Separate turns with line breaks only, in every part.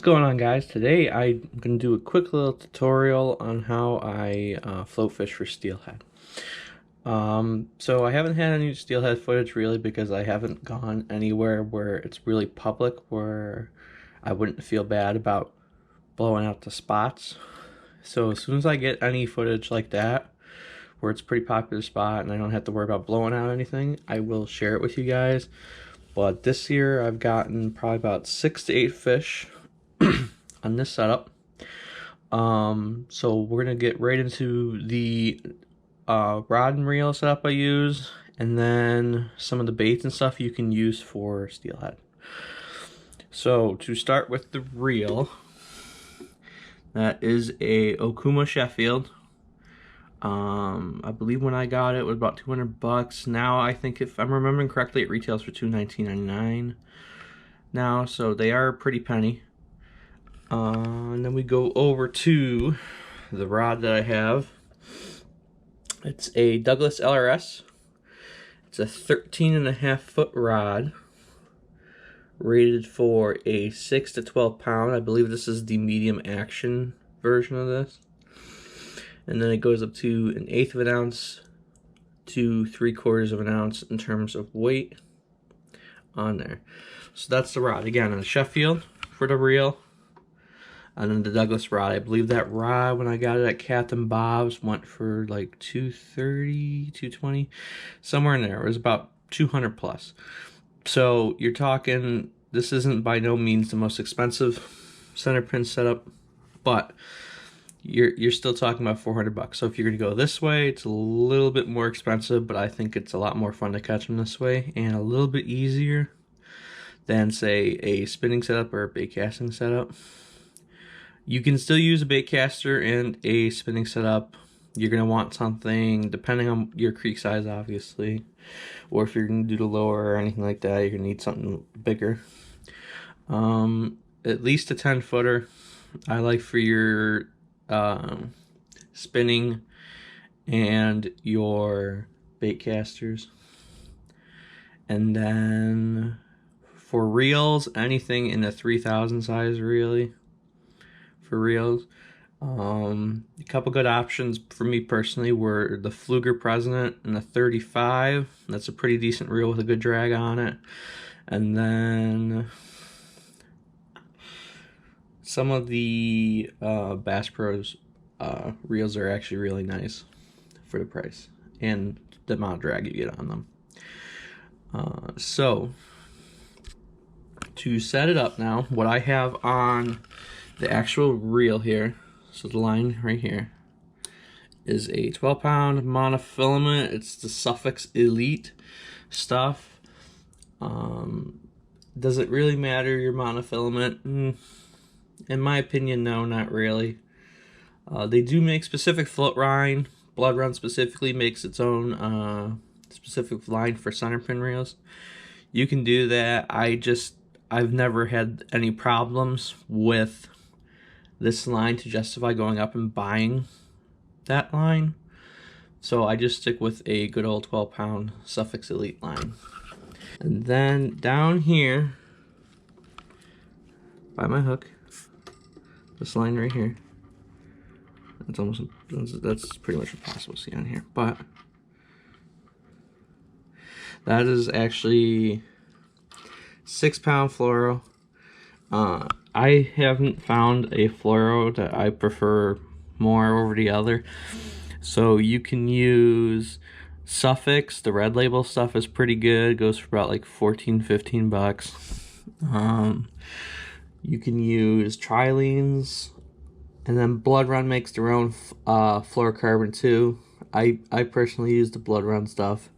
going on, guys? Today I'm going to do a quick little tutorial on how I float fish for steelhead. So I haven't had any steelhead footage really because I haven't gone anywhere where it's really public, where I wouldn't feel bad about blowing out the spots. So as soon as I get any footage like that, where it's a pretty popular spot and I don't have to worry about blowing out anything, I will share it with you guys. But this year I've gotten probably about 6 to 8 fish on this setup. So we're gonna get right into the rod and reel setup I use, and then some of the baits and stuff you can use for steelhead. So to start with the reel, that is a Okuma Sheffield. I believe when I got it was about 200 bucks. Now I think, if I'm remembering correctly, it retails for $219.99 now, so they are a pretty penny. And then we go over to the rod that I have. It's a Douglas LRS. It's a 13.5 foot rod, rated for a 6 to 12 pound. I believe this is the medium action version of this. And then it goes up to 1/8 of an ounce to 3/4 of an ounce in terms of weight on there. So that's the rod. Again, a Sheffield for the reel. And then the Douglas rod. I believe that rod, when I got it at Captain Bob's, went for like $230, $220, somewhere in there. It was about 200 plus. So you're talking, this isn't by no means the most expensive Centerpin setup, but you're still talking about 400 bucks. So if you're gonna go this way, it's a little bit more expensive, but I think it's a lot more fun to catch them this way and a little bit easier than, say, a spinning setup or a bait casting setup. You can still use a bait caster and a spinning setup. You're gonna want something, depending on your creek size, obviously, or if you're gonna do the lower or anything like that, you're gonna need something bigger. At least a 10 footer. I like for your spinning and your bait casters. And then for reels, anything in the 3000 size, really, for reels. A couple good options for me personally were the Fluger President and the 35. That's a pretty decent reel with a good drag on it. And then some of the Bass Pro's reels are actually really nice for the price and the amount of drag you get on them. So to set it up now, what I have on the actual reel here, so the line right here, is a 12-pound monofilament. It's the Suffix Elite stuff. Does it really matter your monofilament? In my opinion, no, not really. They do make specific float line. Blood Run specifically makes its own specific line for Centerpin reels. You can do that. I've never had any problems with this line to justify going up and buying that line. So I just stick with a good old 12-pound Suffix Elite line. And then down here by my hook, this line right here, that's pretty much impossible to see on here, but that is actually 6-pound fluoro. I haven't found a fluoro that I prefer more over the other. So you can use Suffix. The red label stuff is pretty good. It goes for about like 14, 15 bucks. You can use Trilenes, and then Blood Run makes their own fluorocarbon too. I personally use the Blood Run stuff.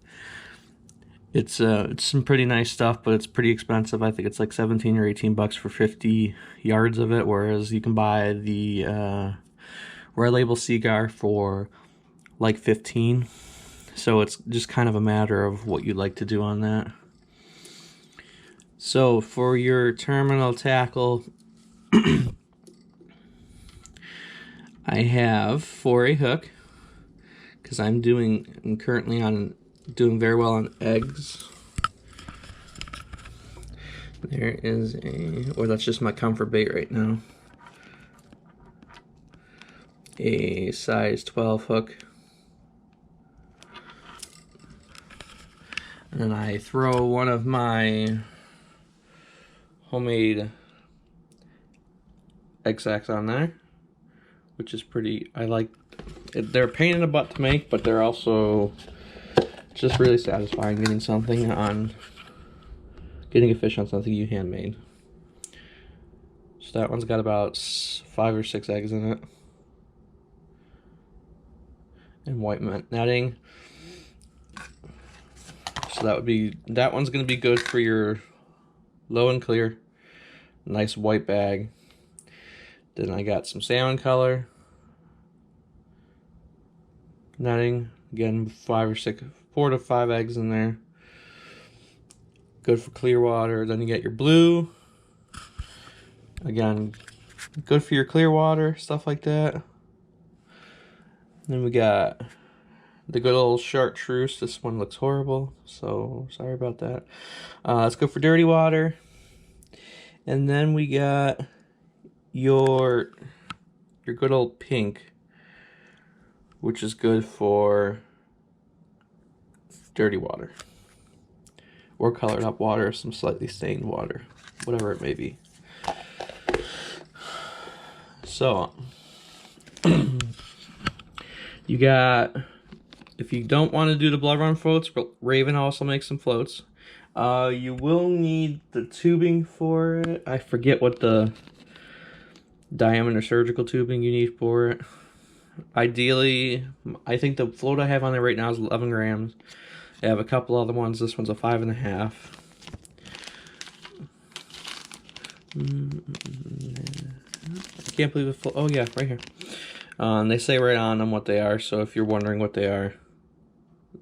It's some pretty nice stuff, but it's pretty expensive. I think it's like 17 or 18 bucks for 50 yards of it, whereas you can buy the red label Seagar for like 15. So it's just kind of a matter of what you'd like to do on that. So for your terminal tackle, I have for a hook, because I'm currently doing very well on eggs. There is or that's just my comfort bait right now, a size 12 hook. And then I throw one of my homemade egg sacks on there, which is pretty, I like it. They're a pain in the butt to make, but they're also just really satisfying getting a fish on something you handmade. So that one's got about 5 or 6 eggs in it. And white netting. So that one's gonna be good for your low and clear, nice white bag. Then I got some salmon color netting, again 4 to 5 eggs in there. Good for clear water. Then you get your blue, again good for your clear water, stuff like that. Then we got the good old chartreuse. This one looks horrible, so sorry about that. Let's go for dirty water. And then we got your good old pink, which is good for dirty water. Or colored up water, some slightly stained water, whatever it may be. So, you got, if you don't want to do the blood run floats, but Raven also makes some floats. You will need the tubing for it. I forget what the diameter surgical tubing you need for it. Ideally, I think the float I have on there right now is 11 grams. I have a couple other ones. This one's a 5.5. I can't believe it. Oh yeah, right here. They say right on them what they are, so if you're wondering what they are,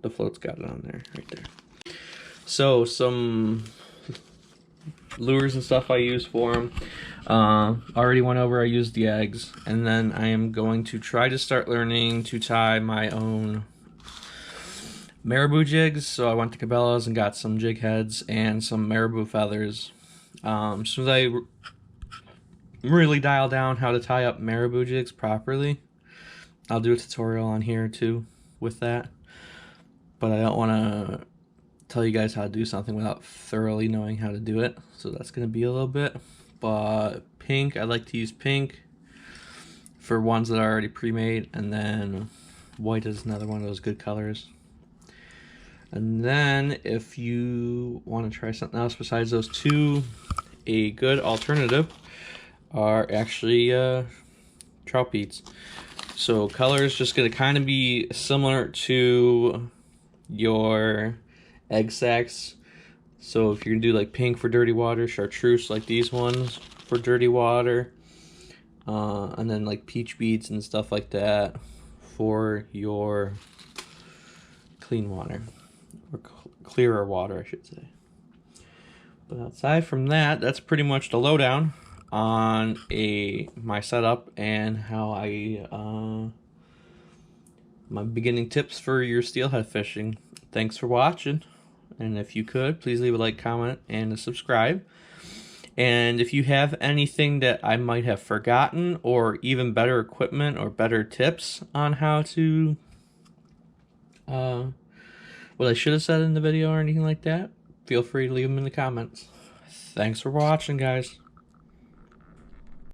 the float's got it on there, right there. So some lures and stuff I use for them. Already went over, I used the eggs, and then I am going to try to start learning to tie my own marabou jigs. So I went to Cabela's and got some jig heads and some marabou feathers. As soon as I really dial down how to tie up marabou jigs properly, I'll do a tutorial on here too with that. But I don't want to tell you guys how to do something without thoroughly knowing how to do it, so that's going to be a little bit. But pink, I like to use pink for ones that are already pre-made, and then white is another one of those good colors. And then if you want to try something else besides those two, a good alternative are actually trout beads. So color is just going to kind of be similar to your egg sacks. So if you're gonna do like pink for dirty water, chartreuse like these ones for dirty water, and then like peach beads and stuff like that for your clean water, or clearer water I should say. But aside from that, that's pretty much the lowdown on my setup and how my beginning tips for your steelhead fishing. Thanks for watching, and if you could, please leave a like, comment, and a subscribe. And if you have anything that I might have forgotten, or even better equipment or better tips on how to what I should have said in the video or anything like that, feel free to leave them in the comments. Thanks for watching, guys.